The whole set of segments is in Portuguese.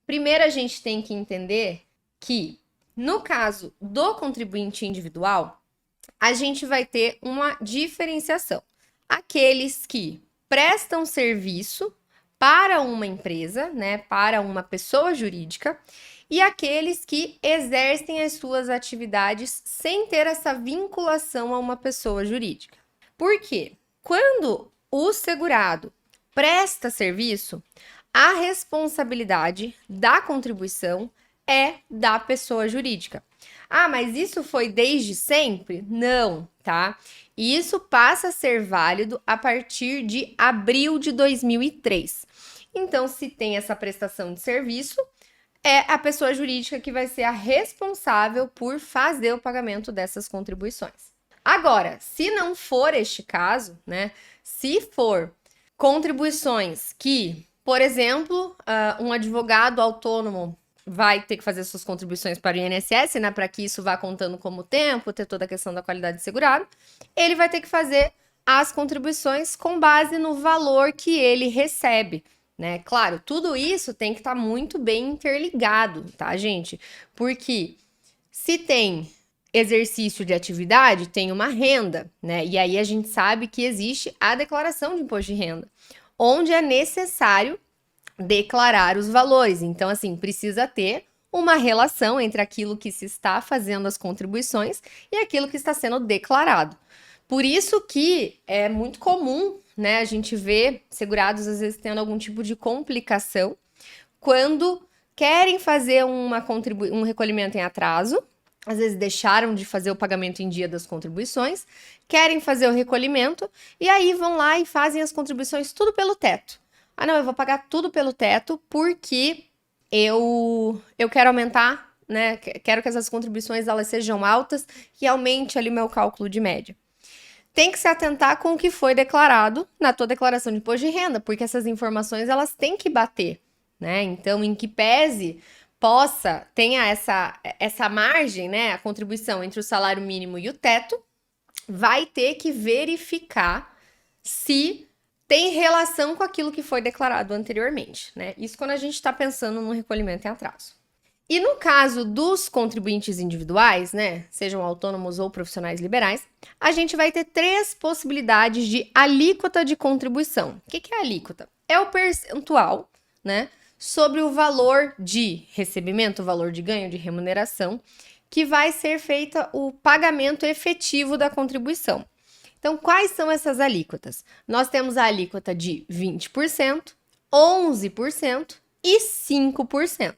Primeiro a gente tem que entender que, no caso do contribuinte individual, a gente vai ter uma diferenciação. Aqueles que prestam serviço para uma empresa, né, para uma pessoa jurídica, e aqueles que exercem as suas atividades sem ter essa vinculação a uma pessoa jurídica. Por quê? Quando o segurado presta serviço, a responsabilidade da contribuição é da pessoa jurídica. Ah, mas isso foi desde sempre? Não, tá? Isso passa a ser válido a partir de abril de 2003. Então, se tem essa prestação de serviço, é a pessoa jurídica que vai ser a responsável por fazer o pagamento dessas contribuições. Agora, se não for este caso, né? Se for contribuições que, por exemplo, um advogado autônomo vai ter que fazer suas contribuições para o INSS, né, para que isso vá contando como tempo, ter toda a questão da qualidade de segurado, ele vai ter que fazer as contribuições com base no valor que ele recebe, né? Claro, tudo isso tem que estar muito bem interligado, tá, gente? Porque se tem exercício de atividade, tem uma renda, né? E aí a gente sabe que existe a declaração de imposto de renda, onde é necessário declarar os valores. Então, assim, precisa ter uma relação entre aquilo que se está fazendo as contribuições e aquilo que está sendo declarado. Por isso que é muito comum, né, a gente ver segurados às vezes tendo algum tipo de complicação quando querem fazer um recolhimento em atraso, às vezes deixaram de fazer o pagamento em dia das contribuições, querem fazer o recolhimento e aí vão lá e fazem as contribuições tudo pelo teto. Ah, não, eu vou pagar tudo pelo teto porque eu quero aumentar, né? Quero que essas contribuições elas sejam altas e aumente ali o meu cálculo de média. Tem que se atentar com o que foi declarado na tua declaração de imposto de renda, porque essas informações elas têm que bater, né? Então, em que pese tenha essa margem, né? A contribuição entre o salário mínimo e o teto, vai ter que verificar se tem relação com aquilo que foi declarado anteriormente, né? Isso quando a gente está pensando no recolhimento em atraso. E no caso dos contribuintes individuais, né, sejam autônomos ou profissionais liberais, a gente vai ter 3 possibilidades de alíquota de contribuição. O que é a alíquota? É o percentual, né, sobre o valor de recebimento, o valor de ganho, de remuneração, que vai ser feita o pagamento efetivo da contribuição. Então, quais são essas alíquotas? Nós temos a alíquota de 20%, 11% e 5%.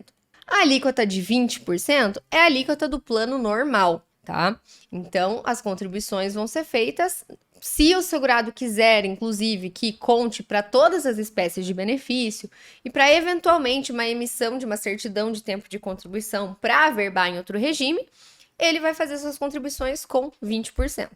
A alíquota de 20% é a alíquota do plano normal, tá? Então, as contribuições vão ser feitas se o segurado quiser, inclusive, que conte para todas as espécies de benefício e para, eventualmente, uma emissão de uma certidão de tempo de contribuição para averbar em outro regime, ele vai fazer suas contribuições com 20%.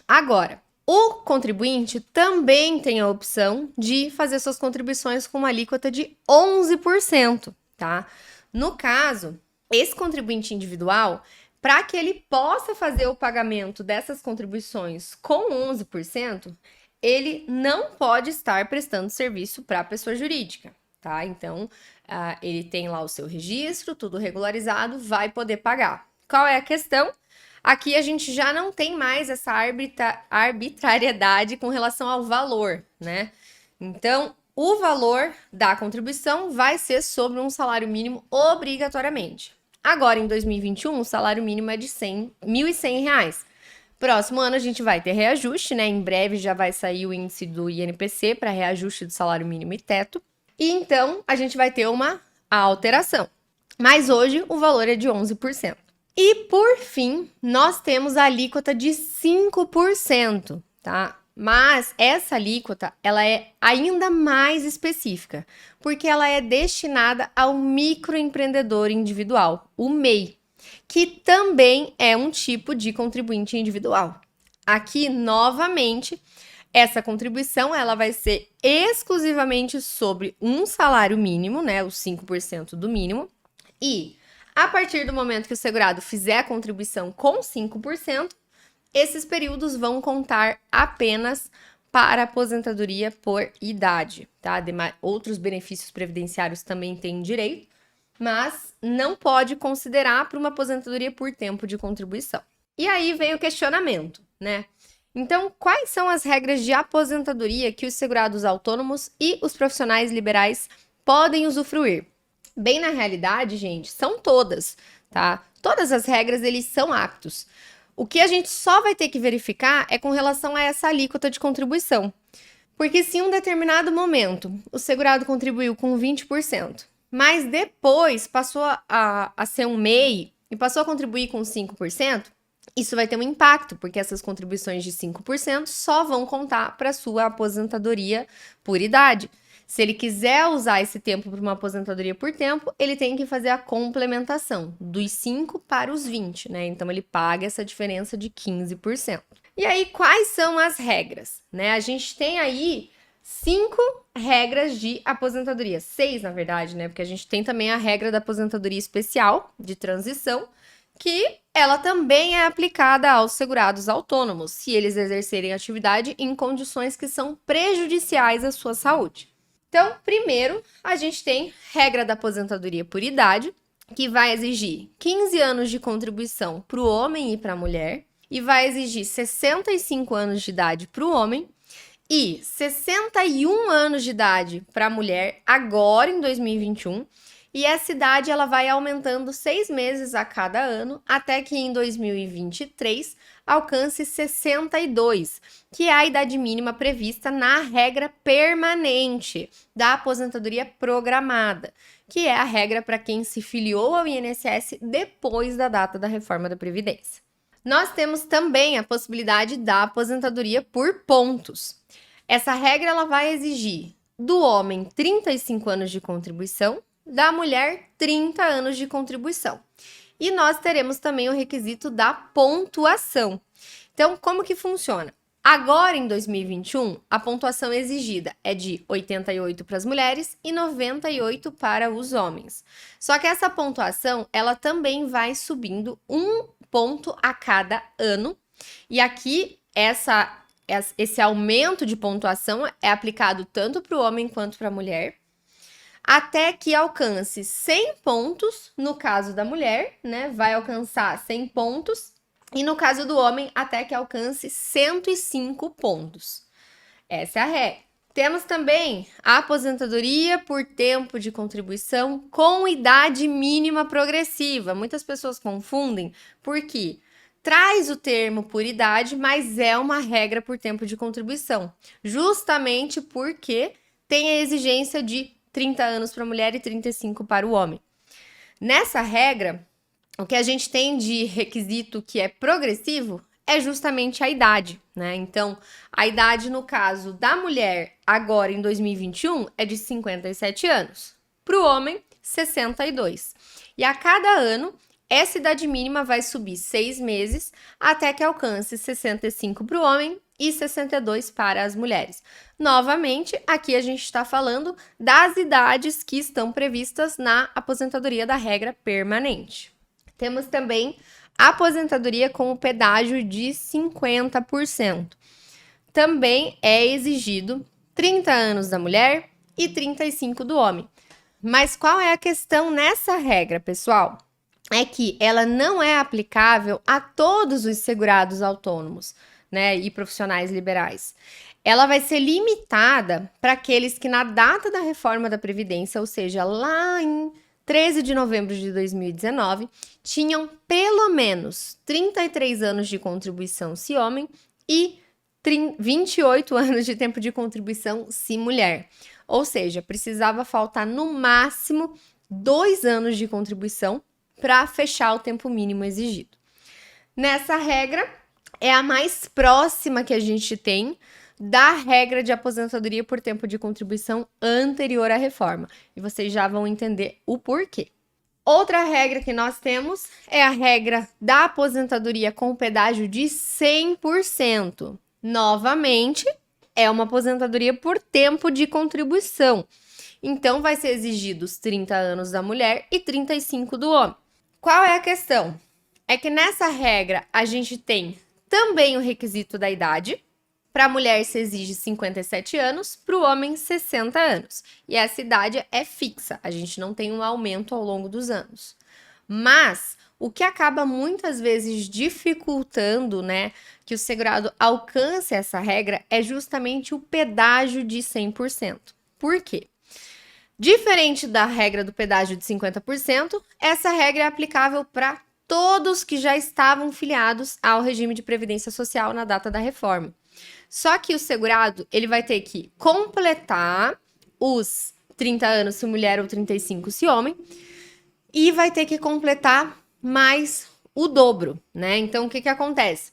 Agora, o contribuinte também tem a opção de fazer suas contribuições com uma alíquota de 11%, tá? No caso, esse contribuinte individual, para que ele possa fazer o pagamento dessas contribuições com 11%, ele não pode estar prestando serviço para a pessoa jurídica, tá? Então, ele tem lá o seu registro, tudo regularizado, vai poder pagar. Qual é a questão? Aqui a gente já não tem mais essa arbitrariedade com relação ao valor, né? Então, o valor da contribuição vai ser sobre um salário mínimo obrigatoriamente. Agora, em 2021, o salário mínimo é de R$ 1.100. Próximo ano a gente vai ter reajuste, né? Em breve já vai sair o índice do INPC para reajuste do salário mínimo e teto. E então a gente vai ter uma alteração. Mas hoje o valor é de 11%. E, por fim, nós temos a alíquota de 5%, tá? Mas essa alíquota, ela é ainda mais específica, porque ela é destinada ao microempreendedor individual, o MEI, que também é um tipo de contribuinte individual. Aqui, novamente, essa contribuição, ela vai ser exclusivamente sobre um salário mínimo, né, os 5% do mínimo, e a partir do momento que o segurado fizer a contribuição com 5%, esses períodos vão contar apenas para aposentadoria por idade, tá? Outros benefícios previdenciários também têm direito, mas não pode considerar para uma aposentadoria por tempo de contribuição. E aí vem o questionamento, né? Então, quais são as regras de aposentadoria que os segurados autônomos e os profissionais liberais podem usufruir? Bem, na realidade, gente, são todas, tá? Todas as regras, eles são aptos. O que a gente só vai ter que verificar é com relação a essa alíquota de contribuição. Porque se em um determinado momento o segurado contribuiu com 20%, mas depois passou a ser um MEI e passou a contribuir com 5%, isso vai ter um impacto, porque essas contribuições de 5% só vão contar para sua aposentadoria por idade. Se ele quiser usar esse tempo para uma aposentadoria por tempo, ele tem que fazer a complementação dos 5 para os 20, né? Então ele paga essa diferença de 15%. E aí, quais são as regras, né? A gente tem aí 5 regras de aposentadoria, 6 na verdade, né? Porque a gente tem também a regra da aposentadoria especial de transição, que ela também é aplicada aos segurados autônomos, se eles exercerem atividade em condições que são prejudiciais à sua saúde. Então, primeiro, a gente tem regra da aposentadoria por idade, que vai exigir 15 anos de contribuição para o homem e para a mulher, e vai exigir 65 anos de idade para o homem e 61 anos de idade para a mulher, agora em 2021. E essa idade ela vai aumentando 6 meses a cada ano, até que em 2023 alcance 62, que é a idade mínima prevista na regra permanente da aposentadoria programada, que é a regra para quem se filiou ao INSS depois da data da reforma da Previdência. Nós temos também a possibilidade da aposentadoria por pontos. Essa regra ela vai exigir do homem 35 anos de contribuição, da mulher 30 anos de contribuição. E nós teremos também o requisito da pontuação. Então, como que funciona? Agora, em 2021, a pontuação exigida é de 88 para as mulheres e 98 para os homens. Só que essa pontuação, ela também vai subindo 1 ponto a cada ano. E aqui, esse aumento de pontuação é aplicado tanto para o homem quanto para a mulher, até que alcance 100 pontos, no caso da mulher, né? Vai alcançar 100 pontos. E no caso do homem, até que alcance 105 pontos. Essa é a regra. Temos também a aposentadoria por tempo de contribuição com idade mínima progressiva. Muitas pessoas confundem porque traz o termo por idade, mas é uma regra por tempo de contribuição. Justamente porque tem a exigência de 30 anos para a mulher e 35 para o homem. Nessa regra, o que a gente tem de requisito que é progressivo é justamente a idade, né? Então, a idade no caso da mulher agora em 2021 é de 57 anos, para o homem 62. E a cada ano, essa idade mínima vai subir 6 meses até que alcance 65 para o homem e 62 para as mulheres. Novamente, aqui a gente está falando das idades que estão previstas na aposentadoria da regra permanente. Temos também a aposentadoria com o pedágio de 50%. Também é exigido 30 anos da mulher e 35 do homem. Mas qual é a questão nessa regra, pessoal? É que ela não é aplicável a todos os segurados autônomos, né, e profissionais liberais. Ela vai ser limitada para aqueles que na data da reforma da Previdência, ou seja, lá em 13 de novembro de 2019, tinham pelo menos 33 anos de contribuição se homem e 28 anos de tempo de contribuição se mulher. Ou seja, precisava faltar no máximo 2 anos de contribuição para fechar o tempo mínimo exigido. Nessa regra, é a mais próxima que a gente tem da regra de aposentadoria por tempo de contribuição anterior à reforma. E vocês já vão entender o porquê. Outra regra que nós temos é a regra da aposentadoria com pedágio de 100%. Novamente, é uma aposentadoria por tempo de contribuição. Então, vai ser exigidos 30 anos da mulher e 35 do homem. Qual é a questão? É que nessa regra a gente tem também o requisito da idade, Para a mulher se exige 57 anos, para o homem 60 anos. E essa idade é fixa, a gente não tem um aumento ao longo dos anos. Mas o que acaba muitas vezes dificultando, né, que o segurado alcance essa regra é justamente o pedágio de 100%. Por quê? Diferente da regra do pedágio de 50%, essa regra é aplicável para todos que já estavam filiados ao regime de previdência social na data da reforma. Só que o segurado, ele vai ter que completar os 30 anos se mulher ou 35 se homem, e vai ter que completar mais o dobro, né? Então, o que acontece?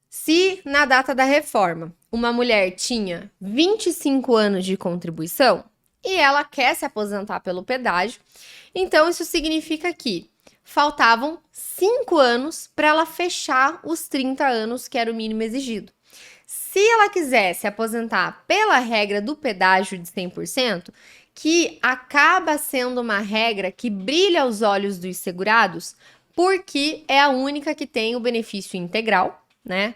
Se na data da reforma uma mulher tinha 25 anos de contribuição e ela quer se aposentar pelo pedágio, então isso significa que faltavam 5 anos para ela fechar os 30 anos, que era o mínimo exigido. Se ela quiser se aposentar pela regra do pedágio de 100%, que acaba sendo uma regra que brilha aos olhos dos segurados, porque é a única que tem o benefício integral, né?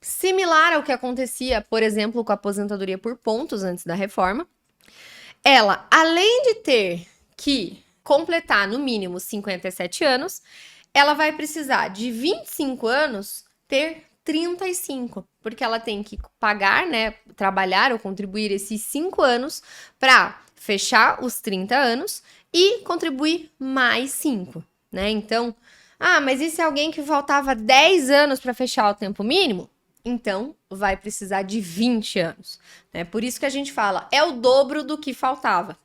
Similar ao que acontecia, por exemplo, com a aposentadoria por pontos antes da reforma. Ela, além de ter que completar no mínimo 57 anos, ela vai precisar de 25 anos ter 35, porque ela tem que pagar, né, trabalhar ou contribuir esses 5 anos para fechar os 30 anos e contribuir mais 5, né? Então, mas e se alguém que faltava 10 anos para fechar o tempo mínimo? Então, vai precisar de 20 anos, né? Por isso que a gente fala, é o dobro do que faltava.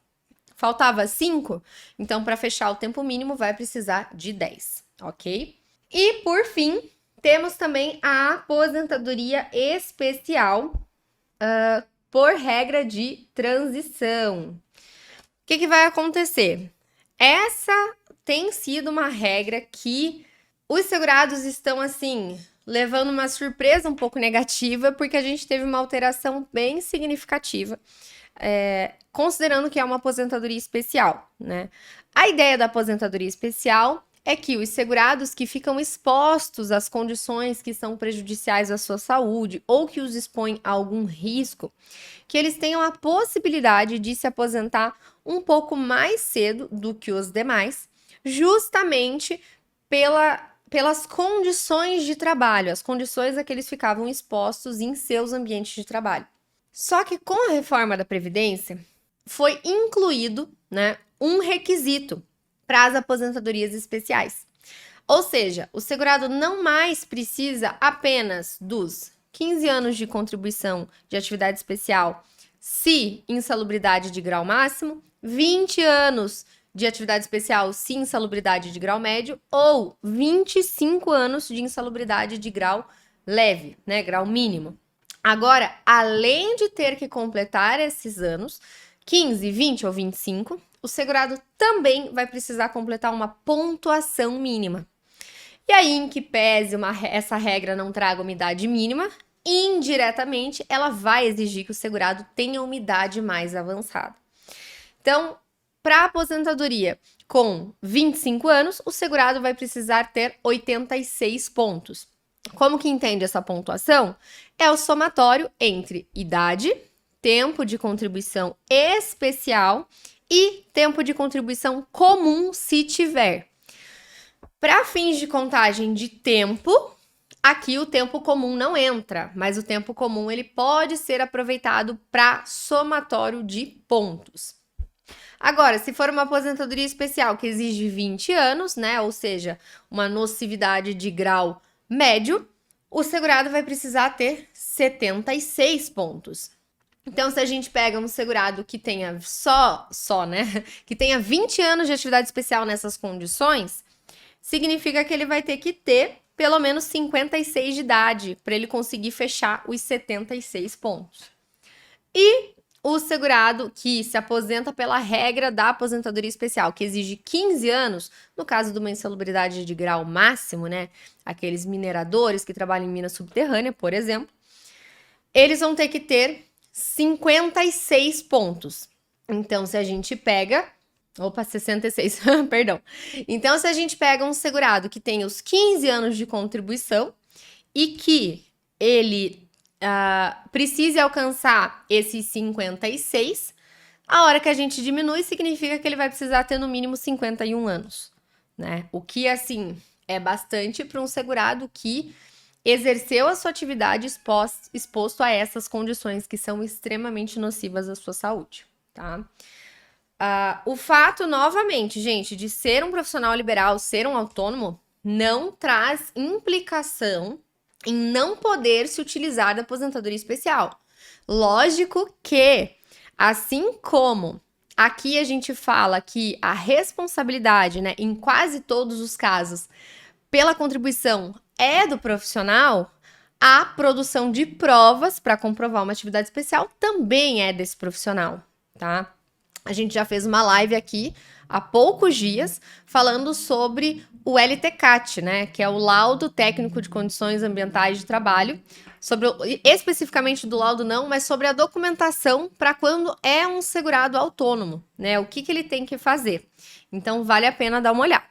Faltava 5, então para fechar o tempo mínimo vai precisar de 10, ok? E por fim, temos também a aposentadoria especial por regra de transição. O que vai acontecer? Essa tem sido uma regra que os segurados estão, assim, levando uma surpresa um pouco negativa, porque a gente teve uma alteração bem significativa, considerando que é uma aposentadoria especial, né? A ideia da aposentadoria especial é que os segurados que ficam expostos às condições que são prejudiciais à sua saúde ou que os expõem a algum risco, que eles tenham a possibilidade de se aposentar um pouco mais cedo do que os demais, justamente pelas condições de trabalho, as condições a que eles ficavam expostos em seus ambientes de trabalho. Só que com a reforma da Previdência, foi incluído, né, um requisito para as aposentadorias especiais. Ou seja, o segurado não mais precisa apenas dos 15 anos de contribuição de atividade especial se insalubridade de grau máximo, 20 anos de atividade especial se insalubridade de grau médio ou 25 anos de insalubridade de grau leve, né, grau mínimo. Agora, além de ter que completar esses anos, 15, 20 ou 25, o segurado também vai precisar completar uma pontuação mínima. E aí, em que pese essa regra não traga uma idade mínima, indiretamente ela vai exigir que o segurado tenha uma idade mais avançada. Então, para aposentadoria com 25 anos, o segurado vai precisar ter 86 pontos. Como que entende essa pontuação? É o somatório entre idade, tempo de contribuição especial e tempo de contribuição comum, se tiver. Para fins de contagem de tempo, aqui o tempo comum não entra, mas o tempo comum ele pode ser aproveitado para somatório de pontos. Agora, se for uma aposentadoria especial que exige 20 anos, né, ou seja, uma nocividade de grau médio, o segurado vai precisar ter 76 pontos. Então, se a gente pega um segurado que tenha né, que tenha 20 anos de atividade especial nessas condições, significa que ele vai ter que ter pelo menos 56 de idade para ele conseguir fechar os 76 pontos. E o segurado que se aposenta pela regra da aposentadoria especial, que exige 15 anos, no caso de uma insalubridade de grau máximo, né? Aqueles mineradores que trabalham em mina subterrânea, por exemplo, eles vão ter que ter 56 pontos. Então, se a gente pega... 66, perdão. Então, se a gente pega um segurado que tem os 15 anos de contribuição e que ele precise alcançar esses 56, a hora que a gente diminui significa que ele vai precisar ter no mínimo 51 anos, né? O que, assim, é bastante para um segurado que exerceu a sua atividade exposto a essas condições que são extremamente nocivas à sua saúde, tá? O fato, novamente, gente, de ser um profissional liberal, ser um autônomo, não traz implicação em não poder se utilizar da aposentadoria especial. Lógico que, assim como aqui a gente fala que a responsabilidade, né, em quase todos os casos, pela contribuição é do profissional, a produção de provas para comprovar uma atividade especial também é desse profissional, tá? A gente já fez uma live aqui há poucos dias falando sobre o LTCAT, né, que é o Laudo Técnico de Condições Ambientais de Trabalho, sobre especificamente do laudo não, mas sobre a documentação para quando é um segurado autônomo, né, o que ele tem que fazer. Então vale a pena dar uma olhada.